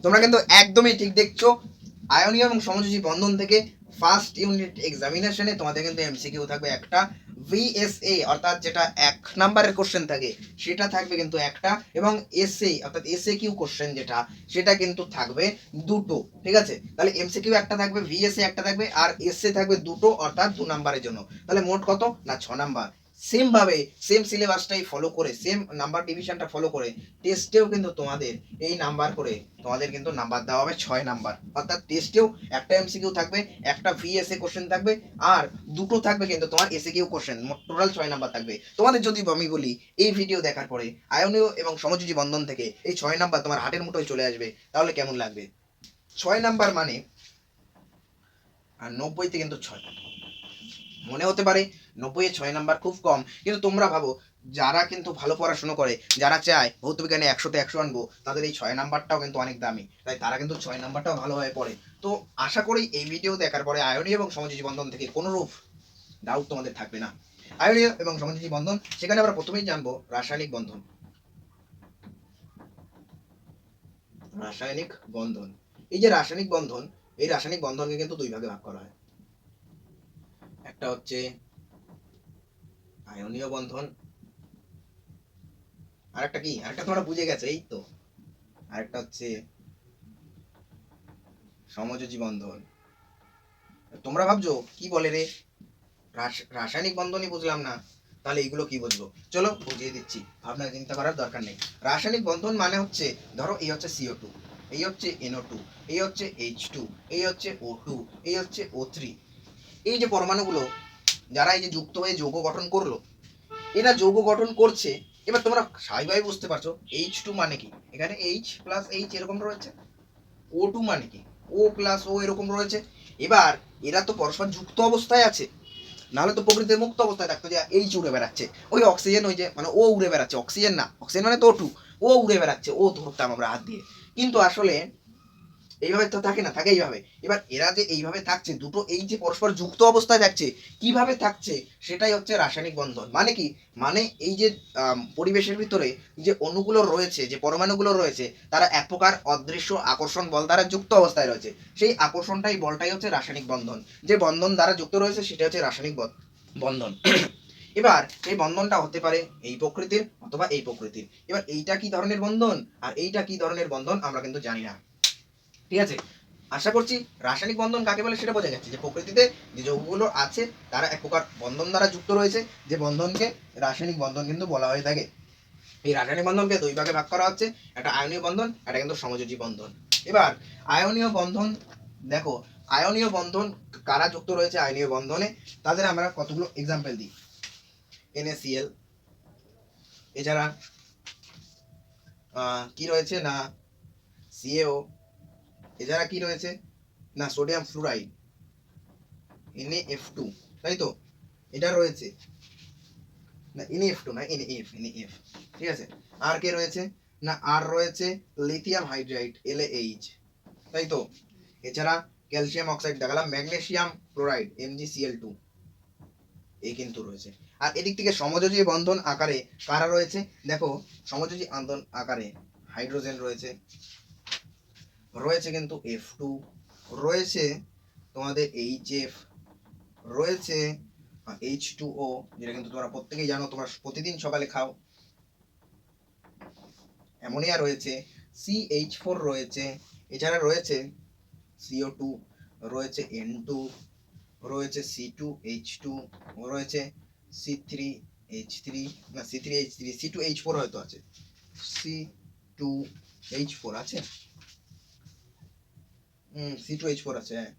তোমরা কিন্তু একদমই ঠিক দেখছো। আয়নীয় এবং সমযোজী বন্ধন থেকে ফার্স্ট ইউনিট এক্সামিনেশনে তোমাদের কিন্তু এমসিকিউ থাকবে একটা, ভিএসএ অর্থাৎ যেটা 1 নাম্বারের কোশ্চেন থাকে সেটা থাকবে কিন্তু একটা, এবং এসএ অর্থাৎ এসএ কিউ কোশ্চেন যেটা সেটা কিন্তু থাকবে দুটো। ঠিক আছে, তাহলে এমসিকিউ একটা থাকবে, ভিএসএ একটা থাকবে, আর এসএ থাকবে দুটো, অর্থাৎ 2 নাম্বারের জন্য। তাহলে মোট কত না 6 নাম্বার। সেম ভাবে সেম সিলেবাসটাই ফলো করে, সেম নাম্বার ডিভিশনটা ফলো করে টেস্টেও কিন্তু তোমাদের এই নাম্বার করে তোমাদের কিন্তু নাম্বার দেওয়া হবে 6 নাম্বার। অর্থাৎ টেস্টেও একটা এমসিকিউ থাকবে, একটা ভিএসএ কোশ্চেন থাকবে, আর দুটো থাকবে কিন্তু তোমার SA Q question. Total 6 number থাকবে তোমাদের। যদি আমি বলি এই ভিডিও দেখার পরে আয়নীয় এবং সমযোজী বন্ধন থেকে এই 6 নাম্বার তোমার হাতের মুঠোয় চলে আসবে, তাহলে কেমন লাগবে? 6 নাম্বার মানে, আর 90তে কিন্তু 6। মনে হতে পারে 90-এ 6 নাম্বার খুব কম, কিন্তু তোমরা ভাবো যারা কিন্তু ভালো পড়াশোনা করে, যারা চায় ভৌত বিজ্ঞানে 100তে 100 আনবো, তাদের এই 6 নাম্বারটাও কিন্তু অনেক দামি, তাই তারা কিন্তু 6 নাম্বারটাও ভালোভাবে পড়ে। তো আশা করি এই ভিডিও দেখার পরে আয়নীয় এবং সমযোজী বন্ধন থেকে কোনোরূপ ডাউট তোমাদের থাকবে না। আয়নীয় এবং সমযোজী বন্ধন, সেখানে আমরা প্রথমেই জানবো রাসায়নিক বন্ধন। রাসায়নিক বন্ধন, এই যে রাসায়নিক বন্ধন, এই রাসায়নিক বন্ধনকে কিন্তু 2 ভাগে ভাগ করা হয়। একটা হচ্ছে আয়নীয় বন্ধন, আরেকটা কি, আরেকটা তোমরা বুঝে গেছো এই তো, আরেকটা হচ্ছে সমযোজী বন্ধন। তোমরা ভাবছো কি বলে রে, রাসায়নিক বন্ধনই বুঝলাম না, তাহলে এগুলো কি বুঝবো? চলো বুঝিয়ে দিচ্ছি, আপনার চিন্তা করার দরকার নেই। রাসায়নিক বন্ধন মানে হচ্ছে, ধরো এই হচ্ছে CO2, এই হচ্ছে NO2, এই হচ্ছে H2, এই হচ্ছে O2, এই হচ্ছে O3। এই যে পরমাণুগুলো যারা এই যে যুক্ত হয়ে যৌগ গঠন করলো, এরা যৌগ গঠন করছে। এবার তোমরা স্বাভাবিকভাবে বুঝতে পারছো H2 মানে কি, এখানে H প্লাস H এরকম রয়েছে। O2 মানে কি, O প্লাস O এরকম রয়েছে। এবার এরা তো পরস্পর যুক্ত অবস্থায় আছে, নাহলে তো প্রকৃতির মুক্ত অবস্থায় থাকতো যে H উড়ে বেড়াচ্ছে, ওই অক্সিজেন, ওই যে মানে ও উড়ে বেড়াচ্ছে, অক্সিজেন না, অক্সিজেন মানে তো O2, ও উড়ে বেড়াচ্ছে, ও ধরতাম আমরা হাত দিয়ে। কিন্তু আসলে এইভাবে তো থাকে না, থাকে এইভাবে। এবার এরা যে এইভাবে থাকছে, দুটো এই যে পরস্পর যুক্ত অবস্থায় থাকছে, কিভাবে থাকছে সেটাই হচ্ছে রাসায়নিক বন্ধন। মানে কি, মানে এই যে পরিবেশের ভিতরে যে অণুগুলো রয়েছে, যে পরমাণুগুলো রয়েছে, তারা এক প্রকার অদৃশ্য আকর্ষণ বল দ্বারা যুক্ত অবস্থায় রয়েছে। সেই আকর্ষণটাই, বলটাই হচ্ছে রাসায়নিক বন্ধন। যে বন্ধন দ্বারা যুক্ত রয়েছে সেটা হচ্ছে রাসায়নিক বন্ধন। এবার এই বন্ধনটা হতে পারে এই প্রকৃতির অথবা এই প্রকৃতির। এবার এইটা কি ধরনের বন্ধন আর এইটা কি ধরনের বন্ধন আমরা কিন্তু জানি না। ঠিক আছে, আশা করছি রাসায়নিক বন্ধন কাকে বলে সেটা বোঝা যাচ্ছে, যে প্রকৃতিতে যে যৌগগুলো আছে তারা এক প্রকার বন্ধন দ্বারা যুক্ত রয়েছে, যে বন্ধনকে রাসায়নিক বন্ধন কিন্তু বলা হয়ে থাকে। এই রাসায়নিক বন্ধনকে 2 ভাগে ভাগ করা হচ্ছে, একটা আয়নীয় বন্ধন, একটা কিন্তু সমযোজী বন্ধন। এবার আয়নীয় বন্ধন দেখো, আয়নীয় বন্ধন কারা যুক্ত রয়েছে আয়নীয় বন্ধনে, তাদের আমরা কতগুলো এক্সাম্পল দিই। NaCl, এছাড়া কি রয়েছে না CaO, এছাড়া কি রয়েছে না সোডিয়াম ফ্লুরাইড NaF2, তাই তো, এটা রয়েছে না NaF2 না NaF, ঠিক আছে। আর কে রয়েছে না, আর রয়েছে লিথিয়াম হাইড্রাইড LaH, তাই তো। এছাড়া ক্যালসিয়াম অক্সাইড দেখালাম, ম্যাগনেসিয়াম ক্লোরাইড MgCl2, এই কিন্তু রয়েছে। আর এদিক থেকে সমযোজী বন্ধন আকারে কারা রয়েছে দেখো, সমযোজী বন্ধন আকারে হাইড্রোজেন রয়েছে, রয়েছে কিন্তু F2, রয়েছে তোমাদের HF, রয়েছে H2O, যেটা কিন্তু তোমরা প্রত্যেকেই জানো, তোমরা প্রতিদিন সকালে খাও। অ্যামোনিয়া রয়েছে, CH4 রয়েছে, এছাড়া রয়েছে CO2, রয়েছে N2, রয়েছে C2H2, রয়েছে C3H3, না C3H3, C2H4 হয়তো আছে, C2H4 আছে, C2H4 আছে, হ্যাঁ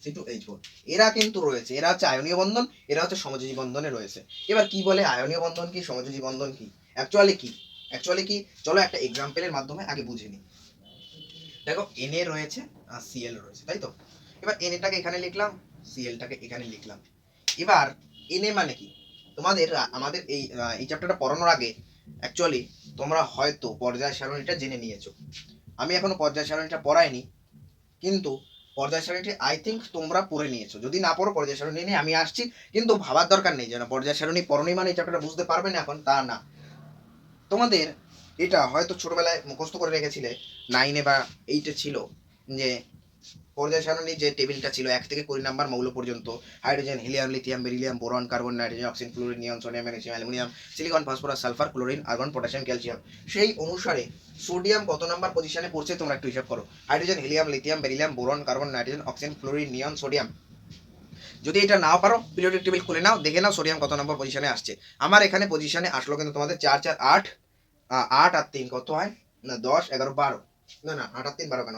C2H4। এরা কিন্তু রয়েছে, এরা হচ্ছে আয়নীয় বন্ধন, এরা হচ্ছে সমযোজী বন্ধনে রয়েছে। এবার কি বলে আয়নীয় বন্ধন কি, সমযোজী বন্ধন কি, অ্যাকচুয়ালি কি, অ্যাকচুয়ালি কি, চলো একটা এক্সাম্পলের মাধ্যমে আগে বুঝে নিই। দেখো Na রয়েছে আর Cl রয়েছে, তাই তো। এবার Na-টাকে এখানে লিখলাম, Cl-টাকে এখানে লিখলাম। এবার Na মানে কি, তোমাদের আমাদের এই চ্যাপ্টারটা পড়ানোর আগে অ্যাকচুয়ালি তোমরা হয়তো পর্যায় সারণীটা জেনে নিয়েছো। আমি এখনো পর্যায় সারণীটা পড়াইনি, কিন্তু পর্যায় সারণীটি আই থিঙ্ক তোমরা পড়ে নিয়েছো। যদি না পড়ো পর্যায় সারণী নিয়ে আমি আসছি, কিন্তু ভাবার দরকার নেই যেন পর্যায় সারণী পড়নি মানে এই চ্যাপ্টারটা বুঝতে পারবে না এখন, তা না। তোমাদের এটা হয়তো ছোটবেলায় মুখস্থ করে রেখেছিলে, 9 বা 8 ছিল, যে পর্যায় সারণী যে টেবিলটা ছিল 1 থেকে 20 নাম্বার মৌল পর্যন্ত, hydrogen, helium, lithium, beryllium, boron, carbon, nitrogen, oxygen, fluorine, neon, sodium, magnesium, aluminium, silicon, phosphorus, sulphur, chlorine, argon, potassium, calcium, সেই অনুসারে সোডিয়াম কত নাম্বার পজিশনে পড়ছে তোমরা একটু হিসাব করো। Hydrogen, helium, lithium, beryllium, boron, carbon, nitrogen, oxygen, fluorine, neon, sodium. যদি এটা নাও পারো পিরিয়ডিক টেবিল খুলে নাও, দেখে নাও সোডিয়াম কত নম্বর পজিশনে আসছে। আমার এখানে পজিশনে আসলো কিন্তু তোমাদের 4 4 8, 8 আর 3 কত হয় না 10 11 12, না 8 আর 3 12 কেন,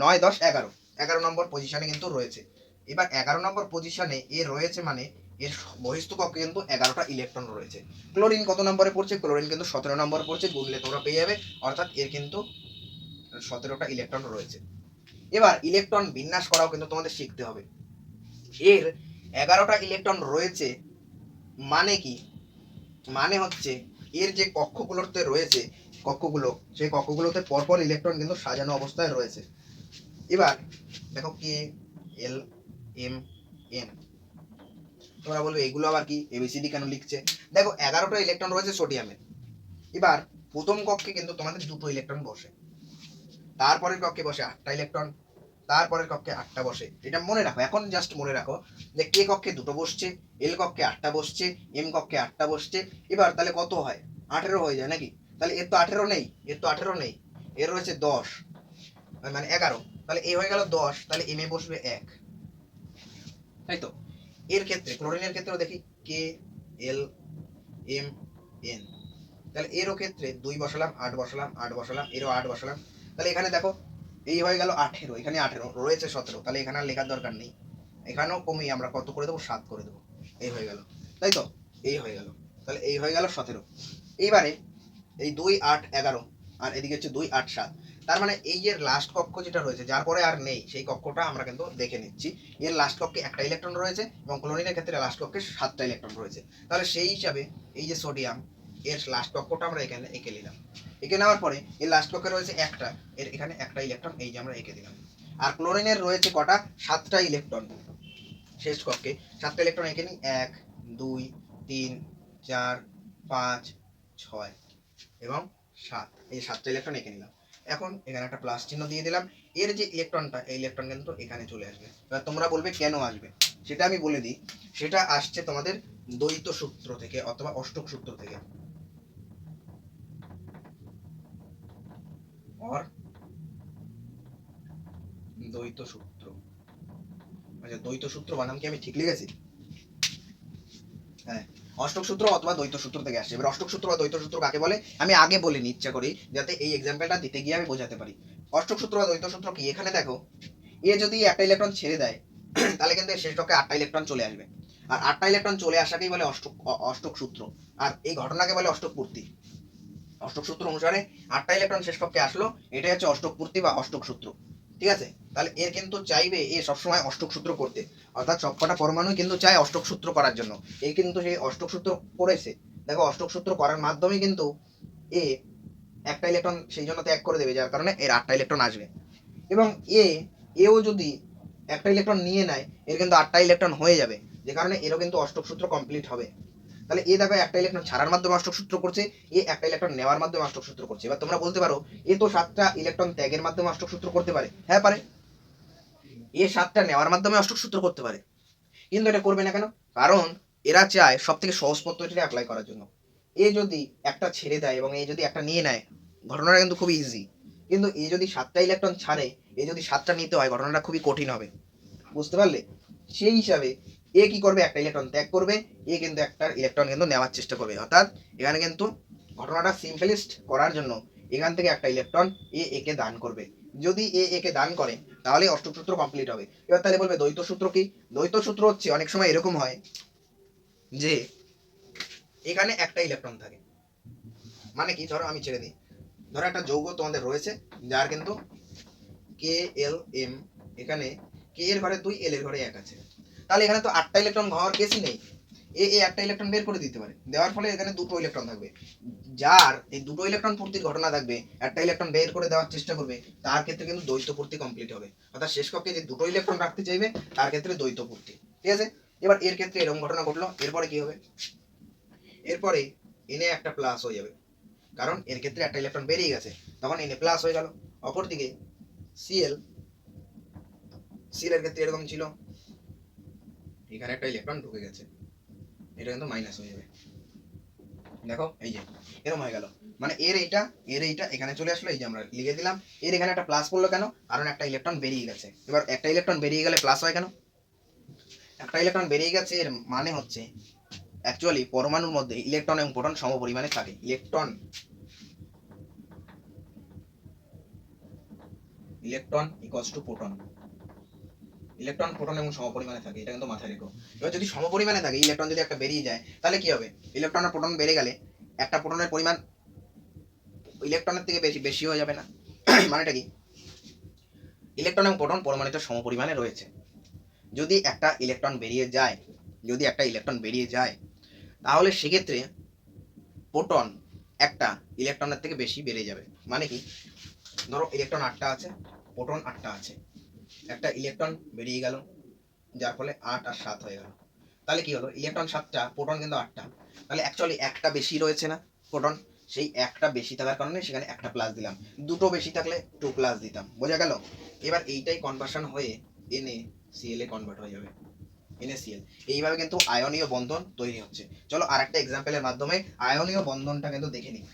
9 10 11, 11 নম্বর পজিশনে কিন্তু রয়েছে। এবার 11 নম্বর পজিশনে এ রয়েছে মানে এর বহিস্থ কক্ষে কিন্তু 11টা ইলেকট্রন রয়েছে। ক্লোরিন কত নম্বরে পড়ছে, ক্লোরিন কিন্তু 17 নম্বর পড়ছে, গুনলে তোমরা পেয়ে যাবে, অর্থাৎ এর কিন্তু 17টা ইলেকট্রন রয়েছে। এবার ইলেকট্রন বিন্যাস করাও কিন্তু তোমাদের শিখতে হবে। এর 11টা ইলেকট্রন রয়েছে মানে কি, মানে হচ্ছে এর যে কক্ষগুলোতে রয়েছে কক্ষগুলো, সেই কক্ষগুলোতে পরপর ইলেকট্রন কিন্তু সাজানো অবস্থায় রয়েছে। এবার দেখো কে এল এম এন, তোমরা বলবে এগুলো আবার কি, এবিসিডি কেন লিখছে? দেখো 11টা ইলেকট্রন রয়েছে সোডিয়ামের। এবার প্রথম কক্ষে কিন্তু তোমাদের 2টো ইলেকট্রন বসে, তারপরের কক্ষে বসে 8টা ইলেকট্রন, তারপরের কক্ষে 8টা বসে। এটা মনে রাখো, এখন জাস্ট মনে রাখো যে কে কক্ষে 2টো বসছে, এল কক্ষে 8টা বসছে, এম কক্ষে 8টা বসছে। এবার তাহলে কত হয়, 18 হয়ে যায় নাকি? তাহলে এর তো 18 নেই, এর তো 18 নেই, এর রয়েছে 10, মানে 11, তাহলে এ হয়ে গেল 10, তাহলে এম এ বসবে 1, তাই তো? এর ক্ষেত্রে ক্লোরিনের ক্ষেত্রেও দেখি কে এল এম এন, তাহলে এরও ক্ষেত্রে 2 বসালাম, 8 বসালাম, 8 বসালাম, এরও 8 বসালাম, তাহলে এখানে দেখো এই হয়ে গেল 18, এখানে 18 রয়েছে 17, তাহলে এখানে আর লেখার দরকার নেই, এখানেও কমিয়ে আমরা কত করে দেবো, 7 করে দেবো, এই হয়ে গেল, তাই তো? এই হয়ে গেল, তাহলে এই হয়ে গেল 17। এইবারে এই 2 8 11 আর এদিকে হচ্ছে 2 8 7, তার মানে এই যে লাস্ট কক্ষ যেটা রয়েছে যার পরে আর নেই সেই কক্ষটা আমরা কিন্তু দেখে নিচ্ছি। এর লাস্ট কক্ষে 1টা ইলেকট্রন রয়েছে এবং ক্লোরিনের ক্ষেত্রে লাস্ট কক্ষে 7টা ইলেকট্রন রয়েছে। তাহলে সেই হিসাবে এই যে সোডিয়াম, এর লাস্ট কক্ষটা আমরা এখানে এঁকে নিলাম। এঁকে নেওয়ার পরে এর লাস্ট কক্ষে রয়েছে 1টা, এর এখানে 1টা ইলেকট্রন এই যে আমরা এঁকে দিলাম। আর ক্লোরিনের রয়েছে কটা, 7টা ইলেকট্রন শেষ কক্ষে। 7টা ইলেকট্রন এঁকে নিই, 1 2 3 4 5 6 এবং 7, এই 7টা ইলেকট্রন এঁকে নিলাম। এখন এখানে একটা প্লাস চিহ্ন দিয়ে দিলাম। এর যে ইলেকট্রনটা, এই ইলেকট্রন কিন্তু এখানে চলে আসবে। এবার তোমরা বলবে কেন আসবে, সেটা আমি বলে দিই। সেটা আসছে তোমাদের দ্বৈত সূত্র থেকে অথবা অষ্টক সূত্র থেকে। অর দ্বৈত সূত্র, আচ্ছা দ্বৈত সূত্র বানাম কি আমি ঠিক লিখেছি? হ্যাঁ, অষ্টক সূত্র অথবা দ্বৈত সূত্র থেকে আসছে। এবার অষ্টক সূত্র বা দ্বৈত সূত্র কাকে বলে আমি আগে বলে নি, ইচ্ছা করি যাতে এই এক্সাম্পলটা দিতে গিয়ে আমি বোঝাতে পারি। অষ্টক সূত্র বা দ্বৈত সূত্র কি, এখানে দেখো এ যদি একটা ইলেকট্রন ছেড়ে দেয় তাহলে কিন্তু শেষ কক্ষে 8টা ইলেকট্রন চলে আসবে, আর 8টা ইলেকট্রন চলে আসাকেই বলে অষ্টক সূত্র, আর এই ঘটনাকে বলে অষ্টক পূর্তি। অষ্টক সূত্র অনুসারে 8টা ইলেকট্রন শেষ কক্ষে আসলো, এটাই হচ্ছে অষ্টক পূর্তি বা অষ্টক সূত্র। ঠিক আছে? তাহলে এর কিন্তু চাইবে এ সবসময় অষ্টক সূত্র করতে, অর্থাৎ সবকটা পরমাণু কিন্তু চায় অষ্টক সূত্র করার জন্য। এই কিন্তু সেই অষ্টক সূত্র করেছে। দেখো অষ্টক সূত্র করার মাধ্যমে কিন্তু এ একটা ইলেকট্রন সেই জন্য ত্যাগ করে দেবে, যার কারণে এর 8টা ইলেকট্রন আসবে। এবং এও যদি একটা ইলেকট্রন নিয়ে নেয়, এর কিন্তু 8টা ইলেকট্রন হয়ে যাবে, যে কারণে এরও কিন্তু অষ্টক সূত্র কমপ্লিট হবে। তাহলে এ দেখো একটা ইলেকট্রন ছাড়ার মাধ্যমে অষ্টক সূত্র করছে, এ একটা ইলেকট্রন নেওয়ার মাধ্যমে অষ্টক সূত্র করছে। এবার তোমরা বলতে পারো এ তো 7টা ইলেকট্রন ত্যাগের মাধ্যমে অষ্টক সূত্র করতে পারে। হ্যাঁ পারে, এ 7টা নেওয়ার মাধ্যমে অষ্টক সূত্র করতে পারে, কিন্তু এটা করবে না কেন? কারণ এরা চায় সব থেকে সহজ পদ্ধতিটা অ্যাপ্লাই করার জন্য। এ যদি একটা ছেড়ে দেয় এবং এ যদি একটা নিয়ে নেয়, ঘটনাটা কিন্তু খুবই ইজি। কিন্তু এ যদি 7টা ইলেকট্রন ছাড়ে, এ যদি 7টা নিতে হয়, ঘটনাটা খুবই কঠিন হবে। বুঝতে পারলে? সেই হিসাবে এ কি করবে, একটা ইলেকট্রন ত্যাগ করবে, এ কিন্তু একটা ইলেকট্রন কিন্তু নেওয়ার চেষ্টা করবে। অর্থাৎ এখানে কিন্তু ঘটনাটা সিম্পলিস্ট করার জন্য এখান থেকে একটা ইলেকট্রন একে দান করবে। যদি একে দান করে তাহলে অষ্টক সূত্র কমপ্লিট হবে। এবার তাহলে বলবে দ্বৈত সূত্র কি? দ্বৈত সূত্র হচ্ছে অনেক সময় এরকম হয় যে এখানে একটা ইলেকট্রন থাকে, মানে কি, ধরো আমি ছেড়ে দিই, ধরো একটা যৌগ তোমাদের রয়েছে যার কিন্তু কে এল এম, এখানে কে এর ঘরে 2, এল এর ঘরে 1 আছে, তাহলে এখানে তো 8টা ইলেকট্রন হওয়ার কেসই নেই। এ একটা ইলেকট্রন বের করে দিতে পারে, দেওয়ার ফলে এখানে 2টো ইলেকট্রন থাকবে। যার এই 2টো ইলেকট্রন পূর্তির ঘটনা থাকবে, একটা ইলেকট্রন বের করে দেওয়ার চেষ্টা করবে, তার ক্ষেত্রে কিন্তু দ্বৈত পূর্তি কমপ্লিট হবে। অর্থাৎ শেষ কক্ষে যে 2টো ইলেকট্রন রাখতে চাইবে তার ক্ষেত্রে দ্বৈত পূর্তি। ঠিক আছে? এবার এর ক্ষেত্রে এরকম ঘটনা ঘটলো, এরপরে কি হবে, এরপরে এনে একটা প্লাস হয়ে যাবে, কারণ এর ক্ষেত্রে একটা ইলেকট্রন বেরিয়ে গেছে, তখন Na প্লাস হয়ে গেল। অপরদিকে Cl এর ক্ষেত্রে এরকম ছিল, এখানে একটা ইলেকট্রন ঢুকে গেছে, এটা কিন্তু মাইনাস হয়ে যাবে। দেখো এই যে এরকম হয়ে গেল, মানে এর এইটা এখানে চলে আসলো, এই যে আমরা লিখে দিলাম। এর এখানে একটা প্লাস পড়লো কেন? কারণ একটা ইলেকট্রন বেরিয়ে গেছে। এবার একটা ইলেকট্রন বেরিয়ে গেলে প্লাস হয় কেন? একটা ইলেকট্রন বেরিয়ে গেছে এর মানে হচ্ছে অ্যাকচুয়ালি পরমাণুর মধ্যে ইলেকট্রন এবং প্রোটন সমপরিমাণে থাকে। Electron equals to proton, electron proton এবং সমপরিমাণে থাকে, এটা কিন্তু মাথায় রেখো। এবার যদি সমপরিমাণে থাকে, ইলেকট্রন যদি একটা বেরিয়ে যায়, তাহলে কি হবে? ইলেকট্রন আর প্রোটন বেড়ে গেলে একটা প্রোটনের পরিমাণ ইলেকট্রনের থেকে বেশি হয়ে যাবে না? মানেটা কি? ইলেকট্রন এবং প্রোটন পরমাণুতে সমপরিমাণে রয়েছে। যদি একটা ইলেকট্রন বেরিয়ে যায়, তাহলে সেক্ষেত্রে প্রোটন একটা ইলেকট্রনের থেকে বেশি বেড়ে যাবে। মানে কি? ধরো ইলেকট্রন 8টা আছে, প্রোটন 8টা আছে, একটা ইলেকট্রন বেরিয়ে গেল, যার ফলে 8 আর 7 হয়ে গেল। তাহলে কি হলো? ইলেকট্রন 7টা, প্রোটন কিন্তু 8টা, তাহলে অ্যাকচুয়ালি একটা বেশি রয়েছে না প্রোটন? সেই একটা বেশি থাকার কারণে সেখানে একটা প্লাস দিলাম, দুটো বেশি থাকলে 2 প্লাস দিতাম। বোঝা গেল? এবার এইটাই কনভার্সন হয়ে NaCl এ কনভার্ট হয়ে যাবে, NaCl। এইভাবে কিন্তু আয়নীয় বন্ধন তৈরি হচ্ছে। চলো আরেকটা এক্সাম্পলের মাধ্যমে আয়নীয় বন্ধনটা কিন্তু দেখে নিই।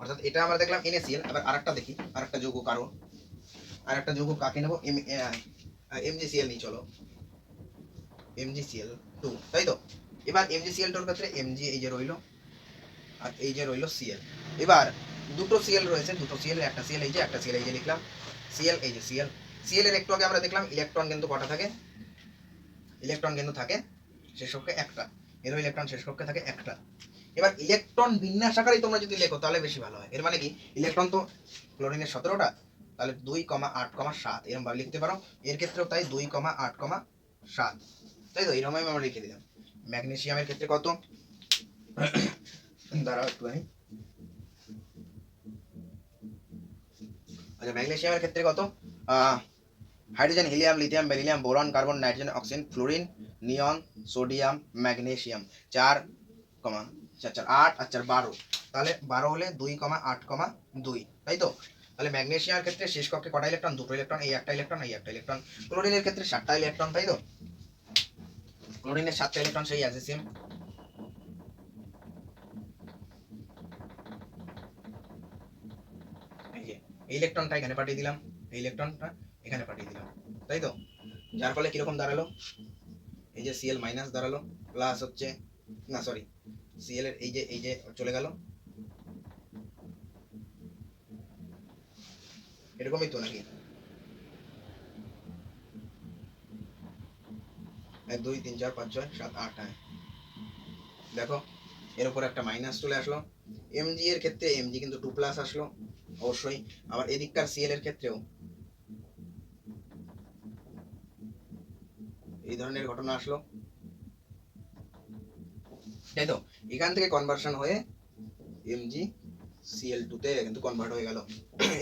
অর্থাৎ এটা আমরা দেখলাম NaCl, আবার আরেকটা দেখি, আরেকটা যৌগ কারণ, আরেকটা যৌগ কাকে নেব? MgCl নিই। চলো MgCl2, তাই তো? এবার MgCl2 এর ক্ষেত্রে Mg এই যে রইলো, আর এই যে রইলো Cl। এবার দুটো Cl রয়েছে, দুটো Cl এর একটা Cl এই যে, একটা Cl এই যে লিখলাম, Cl এই যে Cl এর একটু আগে আমরা দেখলাম ইলেকট্রন কিন্তু কটা থাকে? ইলেকট্রন কিন্তু থাকে শেষ কক্ষে একটা, এরও ইলেকট্রন শেষ কক্ষে থাকে একটা। এবার ইলেকট্রন বিন্যাস আকারেই তোমরা যদি লেখো তাহলে বেশি ভালো হয়। এর মানে কি? ইলেকট্রন তো ক্লোরিনের 17টা, তাহলে 2,8,7 এরকম ভাবে লিখতে পারো। এর ক্ষেত্রেও তাই 2,8,7, তাই তো? এরকম আমরা লিখে দিলাম। ম্যাগনেসিয়ামের ক্ষেত্রে কত? দাঁড়াও একটুখানি। আচ্ছা, ম্যাগনেসিয়ামের ক্ষেত্রে কত? Hydrogen, helium, lithium, beryllium, boron, carbon, nitrogen, oxygen, fluorine, neon, sodium, magnesium 4, 4, 8 আর 4 12। তাহলে 12 হলে 2,8,2, তাই তো? তাহলে ম্যাগনেসিয়ামের ক্ষেত্রে শেষ কক্ষে কটা ইলেকট্রন? দুটো ইলেকট্রন, এই একটা ইলেকট্রন, এই একটা ইলেকট্রন। ক্লোরিনের ক্ষেত্রে 7টা ইলেকট্রন, তাই তো? ক্লোরিনের 7টা ইলেকট্রন, সেই আছে সেম। এই যে এই ইলেকট্রনটা এখানে পাঠিয়ে দিলাম, এই ইলেকট্রনটা এখানে পাঠিয়ে দিলাম, তাই তো? যার ফলে কিরকম দাঁড়ালো? এই যে Cl মাইনাস দাঁড়ালো, প্লাস হচ্ছে না, সরি, Cl এর এই যে চলে গেল, এরকমই তো নাকি? 1 2 3 4 5 6 7 8, হ্যাঁ। দেখো এর উপর একটা মাইনাস চলে আসলো। Mg এর ক্ষেত্রে Mg কিন্তু 2 প্লাস আসলো অবশ্যই। আবার এদিককার Cl এর ক্ষেত্রেও এই ধরনের ঘটনা আসলো, তাই তো? এখান থেকে কনভার্সন হয়ে MgCl2 তে কিন্তু কনভার্ট হয়ে গেল।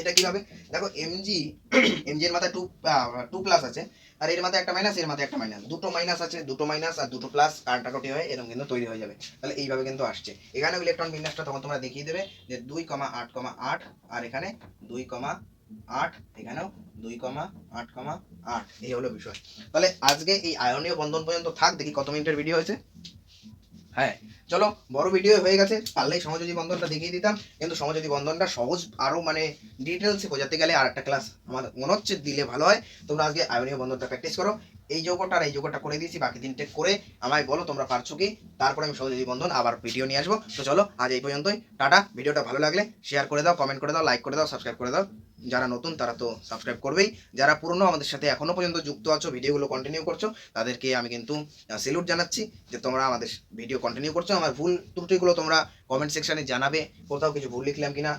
এটা কিভাবে? দেখো Mg এর মাথায় 2 প্লাস আছে, আর এর মাথায় একটা মাইনাস, এর মাথায় একটা মাইনাস, দুটো মাইনাস আছে, দুটো মাইনাস আর দুটো প্লাস কাটাকাটি হয়, এরকম কিন্তু তৈরি হয়ে যাবে। তাহলে এইভাবে কিন্তু আসছে। এখানে ইলেকট্রন বিন্যাসটা তখন তোমরা দেখিয়ে দেবে যে 2,8,8, আর এখানে 2,8, এখানেও 2,8,8, এই হলো বিষয়। তাহলে আজকে এই আয়নীয় বন্ধন পর্যন্ত থাক। দেখি কত মিনিটের ভিডিও হয়েছে। হ্যাঁ, চলো বড় ভিডিও হয়ে গেছে, পারলেই সমযোজী বন্ধনটা দেখিয়ে দিতাম, কিন্তু সমযোজী বন্ধনটা সহজ আরো মানে ডিটেলসে বোঝাতে গেলে আর একটা ক্লাস আমার মনে হচ্ছে দিলে ভালো হয়। তোমরা আজকে আয়নীয় বন্ধনটা প্র্যাকটিস করো। এই যৌগটা আর এই যৌগটা করে দিয়েছি, বাকি 3টে করে আমায় বলো তোমরা পারছো কি, তারপরে আমি সমযোজী বন্ধন আবার ভিডিও নিয়ে আসবো। তো চলো আজ এই পর্যন্তই, টাটা। ভিডিওটা ভালো লাগলে শেয়ার করে দাও, কমেন্ট করে দাও, লাইক করে দাও, সাবস্ক্রাইব করে দাও। যারা নতুন তারা তো সাবস্ক্রাইব করবেই, যারা পুরনো আমাদের সাথে এখনো পর্যন্ত যুক্ত আছো, ভিডিওগুলো কন্টিনিউ করছো, তাদেরকে আমি কিন্তু স্যালুট জানাচ্ছি যে তোমরা আমাদের ভিডিও কন্টিনিউ করছো। আমার ভুল ত্রুটিগুলো তোমরা কমেন্ট সেকশনে জানাবে, কোথাও কিছু ভুল লিখলাম কিনা,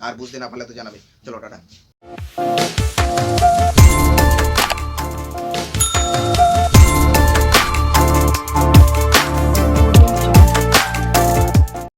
আর বুঝতে না পারলে তো জানাবে। চলো টাটা।